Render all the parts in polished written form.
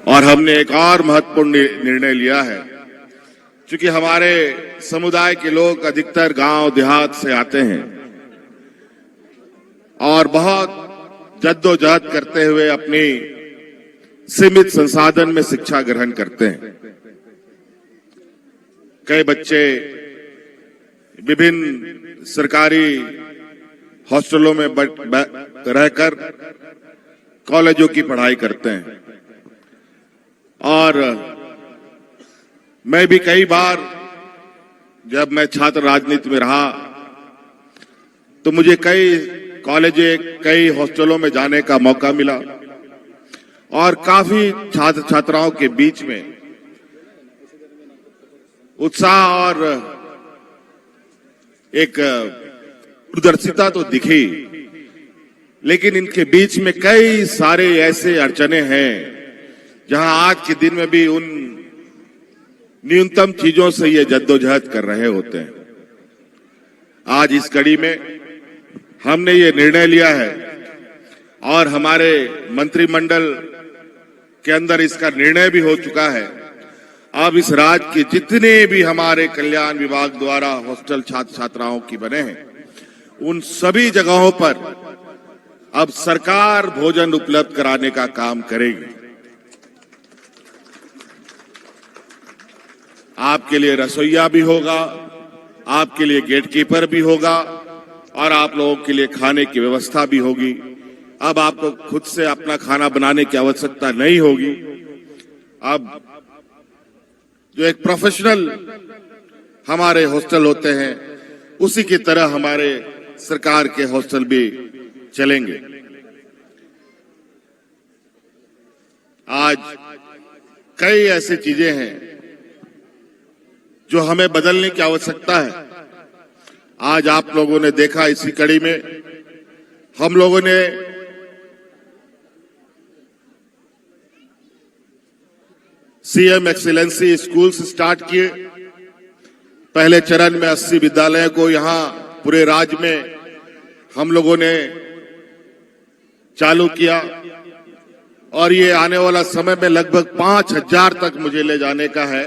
और हमने एक और महत्वपूर्ण निर्णय लिया है, क्योंकि हमारे समुदाय के लोग अधिकतर गांव देहात से आते हैं और बहुत जद्दोजहद करते हुए अपनी सीमित संसाधन में शिक्षा ग्रहण करते हैं। कई बच्चे विभिन्न सरकारी हॉस्टलों में रहकर कॉलेजों की पढ़ाई करते हैं और मैं भी कई बार जब मैं छात्र राजनीति में रहा तो मुझे कई कॉलेजें कई हॉस्टलों में जाने का मौका मिला और काफी छात्र छात्राओं के बीच में उत्साह और एक दूरदर्शिता तो दिखी, लेकिन इनके बीच में कई सारे ऐसे अड़चने हैं जहां आज के दिन में भी उन न्यूनतम चीजों से ये जद्दोजहद कर रहे होते हैं। आज इस कड़ी में हमने ये निर्णय लिया है और हमारे मंत्रिमंडल के अंदर इसका निर्णय भी हो चुका है। अब इस राज्य के जितने भी हमारे कल्याण विभाग द्वारा हॉस्टल छात्र छात्राओं की बने हैं, उन सभी जगहों पर अब सरकार भोजन उपलब्ध कराने का काम करेगी। आपके लिए रसोइया भी होगा, आपके लिए गेटकीपर भी होगा और आप लोगों के लिए खाने की व्यवस्था भी होगी। अब आपको खुद से अपना खाना बनाने की आवश्यकता नहीं होगी। अब जो एक प्रोफेशनल हमारे हॉस्टल होते हैं, उसी की तरह हमारे सरकार के हॉस्टल भी चलेंगे। आज कई ऐसी चीजें हैं जो हमें बदलने की आवश्यकता है। आज आप लोगों ने देखा, इसी कड़ी में हम लोगों ने सीएम एक्सीलेंसी स्कूल्स स्टार्ट किए। पहले चरण में 80 विद्यालयों को यहां पूरे राज्य में हम लोगों ने चालू किया और ये आने वाला समय में लगभग 5000 तक मुझे ले जाने का है,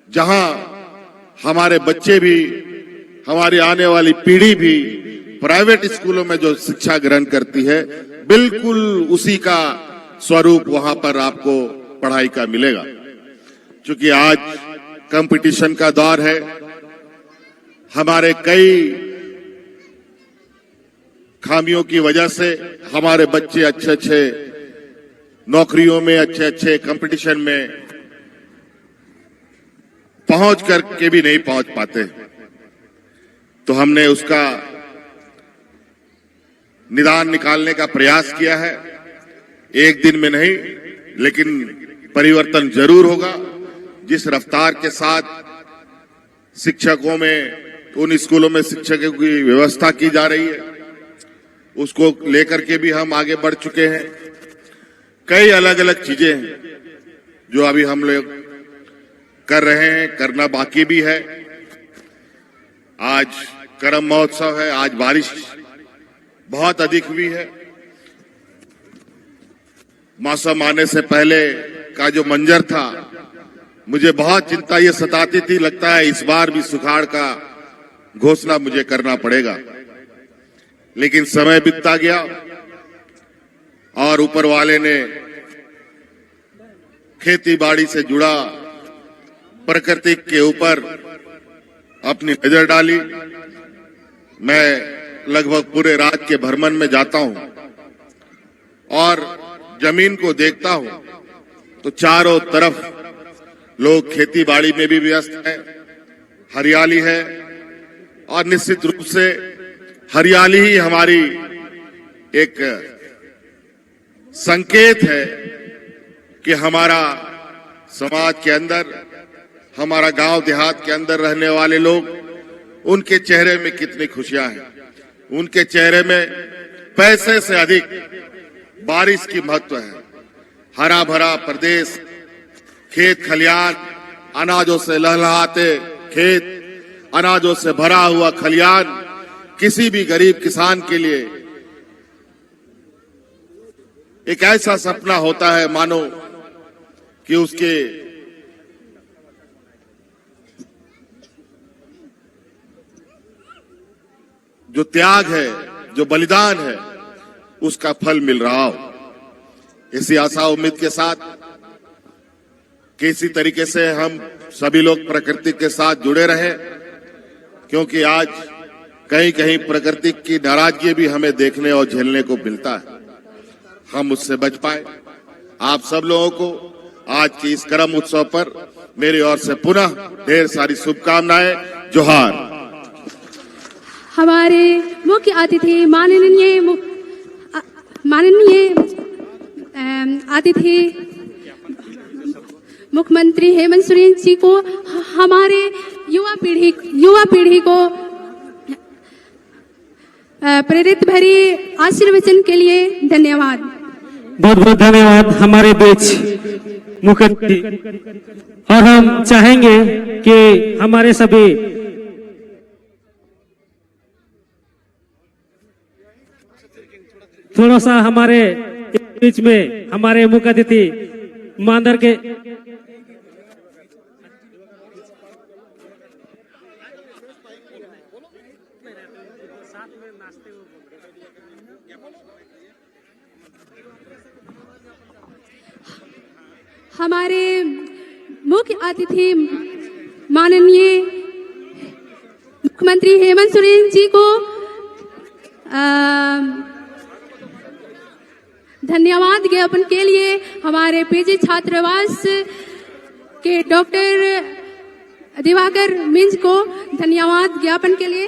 जहां हमारे बच्चे भी, हमारी आने वाली पीढ़ी भी प्राइवेट स्कूलों में जो शिक्षा ग्रहण करती है, बिल्कुल उसी का स्वरूप वहां पर आपको पढ़ाई का मिलेगा। क्योंकि आज कंपटीशन का दौर है, हमारे कई खामियों की वजह से हमारे बच्चे अच्छे अच्छे नौकरियों में, अच्छे अच्छे कंपटीशन में पहुंच करके भी नहीं पहुंच पाते। तो हमने उसका निदान निकालने का प्रयास किया है। एक दिन में नहीं, लेकिन परिवर्तन जरूर होगा। जिस रफ्तार के साथ शिक्षकों में, उन स्कूलों में शिक्षकों की व्यवस्था की जा रही है, उसको लेकर के भी हम आगे बढ़ चुके हैं। कई अलग अलग चीजें हैं जो अभी हम लोग कर रहे हैं, करना बाकी भी है। आज करम महोत्सव है, आज बारिश बहुत अधिक हुई है। मौसम आने से पहले का जो मंजर था, मुझे बहुत चिंता ये सताती थी, लगता है इस बार भी सुखाड़ का घोषणा मुझे करना पड़ेगा। लेकिन समय बीतता गया और ऊपर वाले ने खेती बाड़ी से जुड़ा प्रकृति के ऊपर अपनी नजर डाली। मैं लगभग पूरे राज्य के भ्रमण में जाता हूं और जमीन को देखता हूं तो चारों तरफ लोग खेती बाड़ी में भी व्यस्त हैं, हरियाली है और निश्चित रूप से हरियाली ही हमारी एक संकेत है कि हमारा समाज के अंदर, हमारा गांव देहात के अंदर रहने वाले लोग, उनके चेहरे में कितनी खुशियां हैं। उनके चेहरे में पैसे से अधिक बारिश की महत्व है। हरा भरा प्रदेश, खेत खलियान, अनाजों से लहलहाते खेत, अनाजों से भरा हुआ खलियान किसी भी गरीब किसान के लिए एक ऐसा सपना होता है मानो कि उसके जो त्याग है, जो बलिदान है, उसका फल मिल रहा हो। इसी आशा उम्मीद के साथ कि इसी तरीके से हम सभी लोग प्रकृति के साथ जुड़े रहे, क्योंकि आज कहीं कहीं प्रकृति की नाराजगी भी हमें देखने और झेलने को मिलता है। हम उससे बच पाए। आप सब लोगों को आज की इस करम उत्सव पर मेरी ओर से पुनः ढेर सारी शुभकामनाएं। जोहार। हमारे मुख्य अतिथि माननीय अतिथि मुख्यमंत्री हेमंत सोरेन जी को हमारे युवा पीढ़ी को प्रेरित भरी आशीर्वचन के लिए धन्यवाद। बहुत बहुत धन्यवाद हमारे बीच मुख्य अतिथि। और हम चाहेंगे कि हमारे सभी थोड़ा सा हमारे बीच में हमारे मुख्य अतिथि मानदर के हमारे मुख्य अतिथि माननीय मुख्यमंत्री हेमंत सोरेन जी को धन्यवाद ज्ञापन के लिए हमारे पीजी छात्रावास के डॉक्टर दिवाकर मिंज को धन्यवाद ज्ञापन के लिए।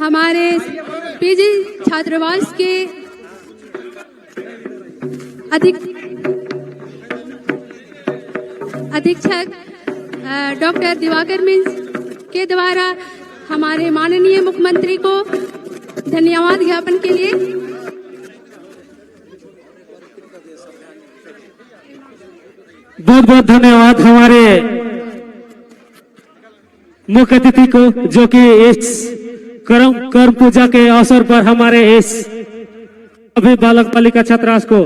हमारे पीजी छात्रावास के अधीक्षक डॉक्टर दिवाकर मिंज के द्वारा हमारे माननीय मुख्यमंत्री को धन्यवाद ज्ञापन के लिए। बहुत बहुत धन्यवाद हमारे मुख्य अतिथि को, जो कि इस कर्म पूजा के अवसर पर हमारे इस अभी बालक बालिका छात्रावास को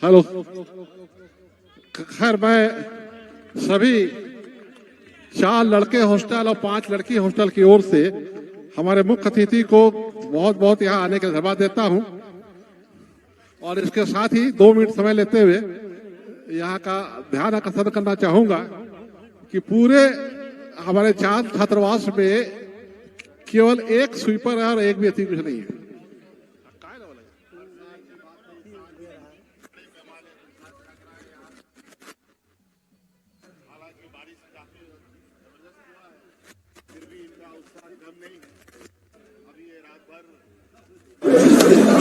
हेलो। खैर, मैं सभी 4 लड़के हॉस्टल और 5 लड़की हॉस्टल की ओर से हमारे मुख्य अतिथि को बहुत बहुत यहाँ आने का धन्यवाद देता हूँ। और इसके साथ ही 2 मिनट समय लेते हुए यहाँ का ध्यान आकर्षण करना चाहूंगा कि पूरे हमारे 4 छात्रावास में केवल एक स्वीपर है और एक भी अतिथि कुछ नहीं है।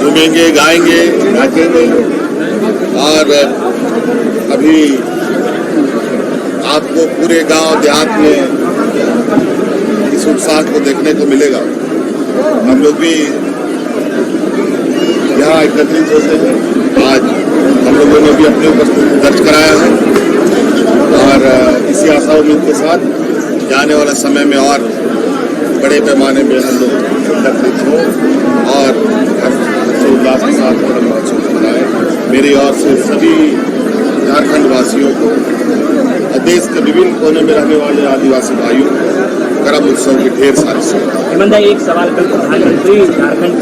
घूमेंगे, गाएंगे, नाचेंगे और अभी आपको पूरे गांव देहात में इस उत्साह को देखने को मिलेगा। हम लोग भी यहाँ एकत्रित होते हैं। आज हम लोगों ने भी अपनी उपस्थिति दर्ज कराया है और इसी आशा उम्मीद के साथ जाने वाले समय में और बड़े पैमाने में हम लोग एकत्रित हो और उल्लास के साथ करम महोत्सव मनाएं। मेरी ओर से सभी झारखंड वासियों को और देश के विभिन्न कोने में रहने वाले आदिवासी भाइयों को करम उत्सव की ढेर सारी शुभकामनाएं। एक सवाल कल प्रधानमंत्री झारखंड